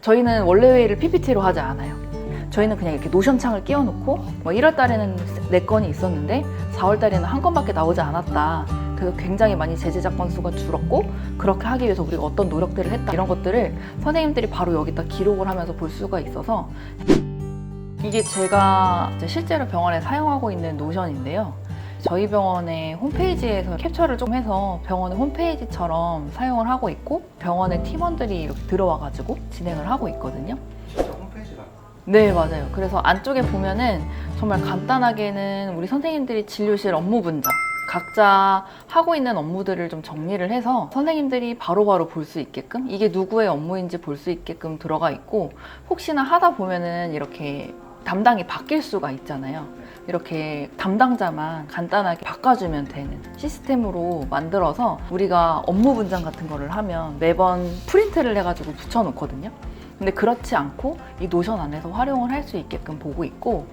저희는 원래 회의를 PPT로 하지 않아요. 저희는 그냥 이렇게 노션 창을 끼워놓고 1월 달에는 4건이 있었는데 4월 달에는 1건밖에 나오지 않았다. 그래서 굉장히 많이 제재작 건수가 줄었고 그렇게 하기 위해서 우리가 어떤 노력들을 했다. 이런 것들을 선생님들이 바로 여기다 기록을 하면서 볼 수가 있어서 이게 제가 실제로 병원에 사용하고 있는 노션인데요. 저희 병원의 홈페이지에서 캡처를 좀 해서 병원의 홈페이지처럼 사용을 하고 있고 병원의 팀원들이 이렇게 들어와가지고 진행을 하고 있거든요. 진짜 홈페이지가 네, 맞아요. 그래서 안쪽에 보면은 정말 간단하게는 우리 선생님들이 진료실 업무 분장 각자 하고 있는 업무들을 좀 정리를 해서 선생님들이 바로바로 볼 수 있게끔 이게 누구의 업무인지 볼 수 있게끔 들어가 있고 혹시나 하다 보면은 이렇게 담당이 바뀔 수가 있잖아요. 이렇게 담당자만 간단하게 바꿔주면 되는 시스템으로 만들어서 우리가 업무 분장 같은 거를 하면 매번 프린트를 해가지고 붙여놓거든요. 근데 그렇지 않고 이 노션 안에서 활용을 할 수 있게끔 보고 있고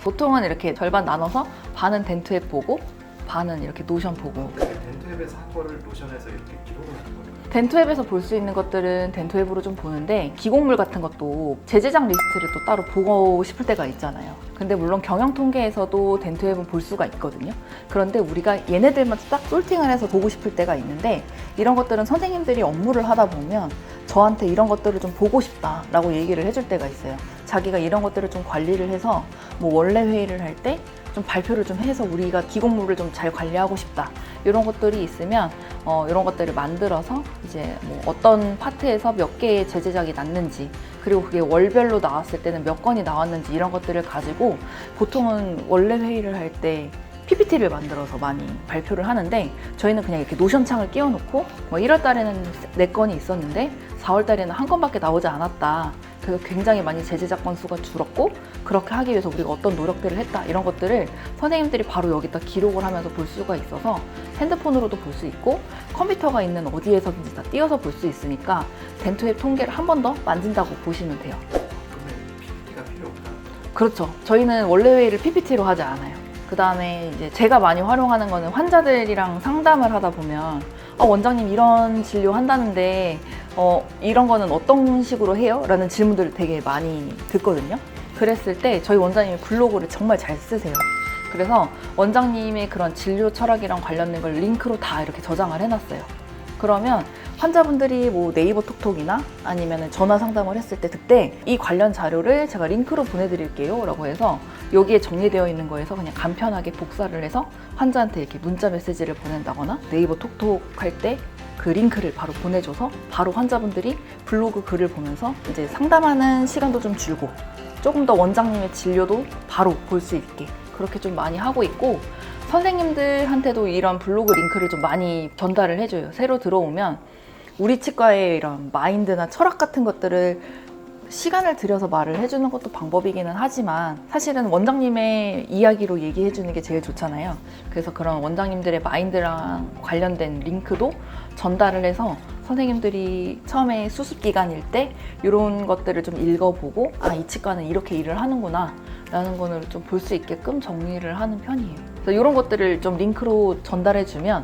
보통은 이렇게 절반 나눠서 반은 덴트앱 보고 반은 이렇게 노션 보고 덴트앱에서 한 거를 노션에서 이렇게 기록을 하는 거예요. 덴트웹에서 볼 수 있는 것들은 덴트웹으로 좀 보는데 기곡물 같은 것도 제재작 리스트를 또 따로 보고 싶을 때가 있잖아요. 근데 물론 경영통계에서도 덴트웹은 볼 수가 있거든요. 그런데 우리가 얘네들만 딱 솔팅을 해서 보고 싶을 때가 있는데 이런 것들은 선생님들이 업무를 하다 보면 저한테 이런 것들을 좀 보고 싶다라고 얘기를 해줄 때가 있어요. 자기가 이런 것들을 좀 관리를 해서 원래 회의를 할 때 좀 발표를 좀 해서 우리가 기곡물을 좀 잘 관리하고 싶다. 이런 것들이 있으면 이런 것들을 만들어서 이제 어떤 파트에서 몇 개의 제재작이 났는지 그리고 그게 월별로 나왔을 때는 몇 건이 나왔는지 이런 것들을 가지고 보통은 원래 회의를 할 때 PPT를 만들어서 많이 발표를 하는데 저희는 그냥 이렇게 노션 창을 끼워놓고 1월 달에는 4건이 있었는데 4월 달에는 1건밖에 나오지 않았다. 그래서 굉장히 많이 제재작 건수가 줄었고 그렇게 하기 위해서 우리가 어떤 노력들을 했다. 이런 것들을 선생님들이 바로 여기다 기록을 하면서 볼 수가 있어서 핸드폰으로도 볼 수 있고 컴퓨터가 있는 어디에서든지 다 띄워서 볼 수 있으니까 덴트웹 통계를 한 번 더 만진다고 보시면 돼요. 그러면 PPT가 필요 없다. 그렇죠. 저희는 원래 회의를 PPT로 하지 않아요. 그 다음에 이제 제가 많이 활용하는 거는 환자들이랑 상담을 하다 보면 원장님 이런 진료 한다는데 이런 거는 어떤 식으로 해요? 라는 질문들을 되게 많이 듣거든요. 그랬을 때 저희 원장님이 블로그를 정말 잘 쓰세요. 그래서 원장님의 그런 진료 철학이랑 관련된 걸 링크로 다 이렇게 저장을 해놨어요. 그러면 환자분들이 네이버 톡톡이나 아니면 전화 상담을 했을 때 그때 이 관련 자료를 제가 링크로 보내드릴게요 라고 해서 여기에 정리되어 있는 거에서 그냥 간편하게 복사를 해서 환자한테 이렇게 문자 메시지를 보낸다거나 네이버 톡톡 할 때 그 링크를 바로 보내줘서 바로 환자분들이 블로그 글을 보면서 이제 상담하는 시간도 좀 줄고 조금 더 원장님의 진료도 바로 볼 수 있게 그렇게 좀 많이 하고 있고 선생님들한테도 이런 블로그 링크를 좀 많이 전달을 해줘요. 새로 들어오면 우리 치과의 이런 마인드나 철학 같은 것들을 시간을 들여서 말을 해주는 것도 방법이기는 하지만 사실은 원장님의 이야기로 얘기해주는 게 제일 좋잖아요. 그래서 그런 원장님들의 마인드랑 관련된 링크도 전달을 해서 선생님들이 처음에 수습기간일 때 이런 것들을 좀 읽어보고 이 치과는 이렇게 일을 하는구나 라는 거를 좀 볼 수 있게끔 정리를 하는 편이에요. 그래서 이런 것들을 좀 링크로 전달해주면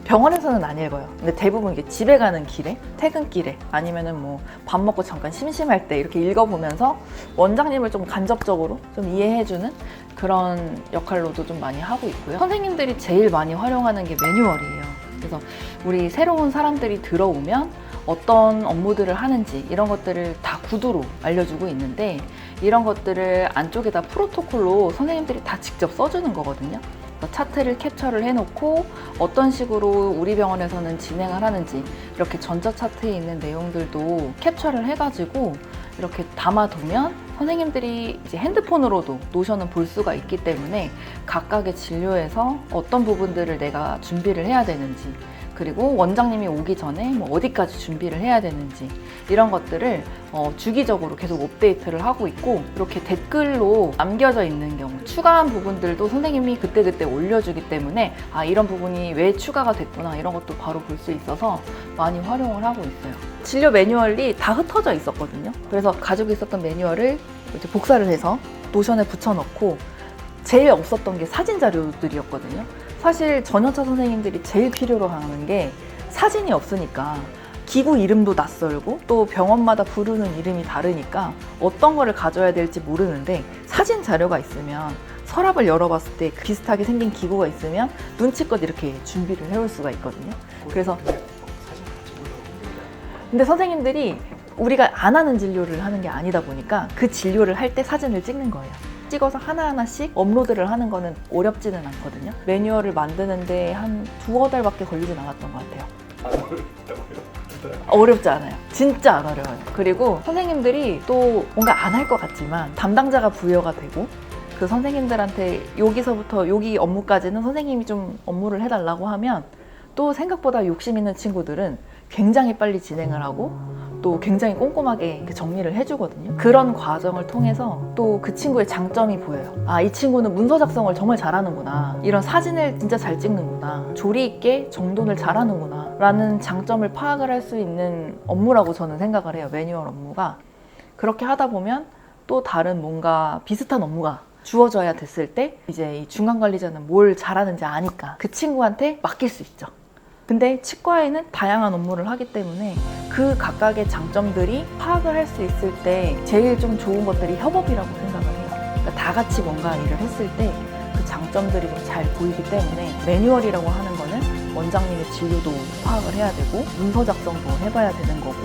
병원에서는 안 읽어요. 근데 대부분 이게 집에 가는 길에, 퇴근길에 아니면은 밥 먹고 잠깐 심심할 때 이렇게 읽어보면서 원장님을 좀 간접적으로 좀 이해해주는 그런 역할로도 좀 많이 하고 있고요. 선생님들이 제일 많이 활용하는 게 매뉴얼이에요. 그래서 우리 새로운 사람들이 들어오면 어떤 업무들을 하는지 이런 것들을 다 구두로 알려주고 있는데 이런 것들을 안쪽에다 프로토콜로 선생님들이 다 직접 써주는 거거든요. 차트를 캡처를 해놓고 어떤 식으로 우리 병원에서는 진행을 하는지 이렇게 전자차트에 있는 내용들도 캡처를 해가지고 이렇게 담아두면 선생님들이 이제 핸드폰으로도 노션은 볼 수가 있기 때문에 각각의 진료에서 어떤 부분들을 내가 준비를 해야 되는지 그리고 원장님이 오기 전에 어디까지 준비를 해야 되는지 이런 것들을 주기적으로 계속 업데이트를 하고 있고 이렇게 댓글로 남겨져 있는 경우 추가한 부분들도 선생님이 그때그때 올려주기 때문에 이런 부분이 왜 추가가 됐구나 이런 것도 바로 볼 수 있어서 많이 활용을 하고 있어요. 진료 매뉴얼이 다 흩어져 있었거든요. 그래서 가지고 있었던 매뉴얼을 이제 복사를 해서 노션에 붙여넣고 제일 없었던 게 사진 자료들이었거든요. 사실 전연차 선생님들이 제일 필요로 하는 게 사진이 없으니까 기구 이름도 낯설고 또 병원마다 부르는 이름이 다르니까 어떤 거를 가져야 될지 모르는데 사진 자료가 있으면 서랍을 열어봤을 때 비슷하게 생긴 기구가 있으면 눈치껏 이렇게 준비를 해올 수가 있거든요. 그래서 사진 같이 보려고 근데 선생님들이 우리가 안 하는 진료를 하는 게 아니다 보니까 그 진료를 할 때 사진을 찍는 거예요. 찍어서 하나하나씩 업로드를 하는 거는 어렵지는 않거든요. 매뉴얼을 만드는데 한 두어 달밖에 걸리진 않았던 것 같아요. 안 어렵다고요? 어렵지 않아요. 진짜 안 어려워요. 그리고 선생님들이 또 뭔가 안 할 것 같지만 담당자가 부여가 되고 그 선생님들한테 여기서부터 여기 업무까지는 선생님이 좀 업무를 해달라고 하면 또 생각보다 욕심 있는 친구들은 굉장히 빨리 진행을 하고 또 굉장히 꼼꼼하게 이렇게 정리를 해주거든요. 그런 과정을 통해서 또 그 친구의 장점이 보여요. 아, 이 친구는 문서 작성을 정말 잘하는구나. 이런 사진을 진짜 잘 찍는구나. 조리 있게 정돈을 잘하는구나. 라는 장점을 파악을 할 수 있는 업무라고 저는 생각을 해요. 매뉴얼 업무가. 그렇게 하다 보면 또 다른 뭔가 비슷한 업무가 주어져야 됐을 때 이제 이 중간관리자는 뭘 잘하는지 아니까 그 친구한테 맡길 수 있죠. 근데 치과에는 다양한 업무를 하기 때문에 그 각각의 장점들이 파악을 할 수 있을 때 제일 좀 좋은 것들이 협업이라고 생각을 해요. 그러니까 다 같이 뭔가 일을 했을 때 그 장점들이 좀 잘 보이기 때문에 매뉴얼이라고 하는 거는 원장님의 진료도 파악을 해야 되고 문서 작성도 해봐야 되는 거고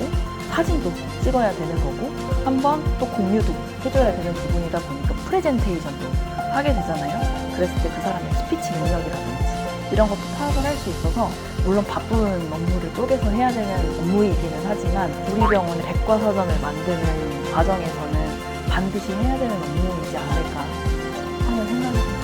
사진도 찍어야 되는 거고 한번 또 공유도 해줘야 되는 부분이다 보니까 프레젠테이션도 하게 되잖아요. 그랬을 때 그 사람의 스피치 능력이라든지 이런 것도 파악을 할 수 있어서 물론 바쁜 업무를 쪼개서 해야 되는 업무이기는 하지만 우리 병원의 백과사전을 만드는 과정에서는 반드시 해야 되는 업무이지 않을까 하는 생각이 듭니다.